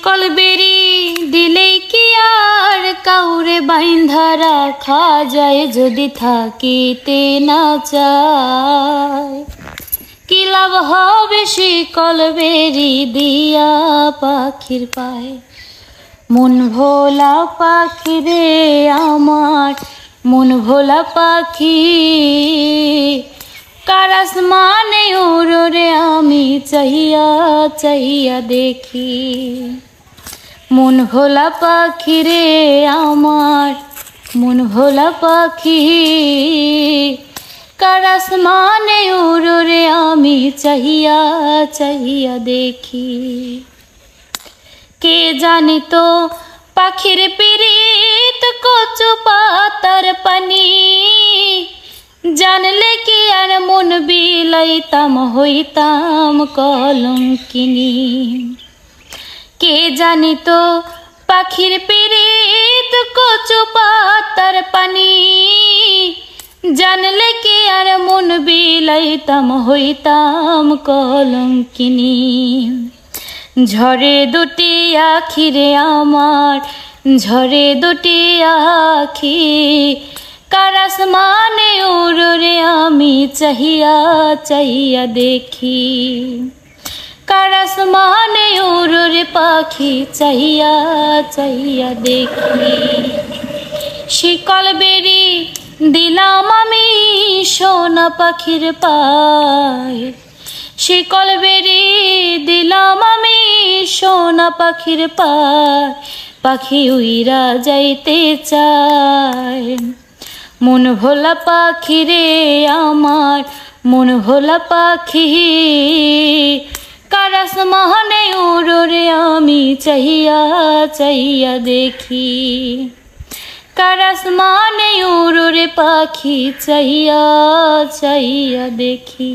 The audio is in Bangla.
শিকল বেরি দিলেই কি আর কাউরে বাইন্ধা রাখা যায়, যদি থাকিতে না চায়। কি লাভ হবে শিকল বেরি দিয়া পাখির পায়। মন ভোলা পাখি রে আমার, মন ভোলা পাখি, কার আসমানে উড়ো রে আমি চাহিয়া চাহিয়া দেখি। মন ভোলা পাখি রে আমার, মন ভোলা পাখি, কার আসমানে উড়ো রে আমি চাহিয়া চাহিয়া দেখি। কে জানি তো পাখির পিরিত কচু পাতার পানি, জানলে কি আর মন বিলাইতাম হইতাম কলঙ্কিনী। কে জানি তো পাখির পিরিত কচু পাতার পানি, জানলে কি আর মন বিলাইতাম হইতাম কলঙ্কিনী। ঝরে দুটি আখি রে আমার, ঝরে দুটি আখি, কার আসমানে উড়ো রে আমি চাহিয়া চাহিয়া দেখি। কার আসমানে উড়ো রে পাখি চাহিয়া চাহিয়া দেখি। শিকল বেরি দিলাম আমি সোনা পাখির পায়, শিকল বেরি দিলাম আমি সোনা পাখির পায়, পাখি উইরা যাইতে চায়। মন ভোলা পাখি রে আমার, মন ভোলা পাখি, কার আসমানে উড়ো রে আমি চাহিয়া চাহিয়া দেখি। কার আসমানে উড়ো রে পাখি চাহিয়া চাহিয়া দেখি।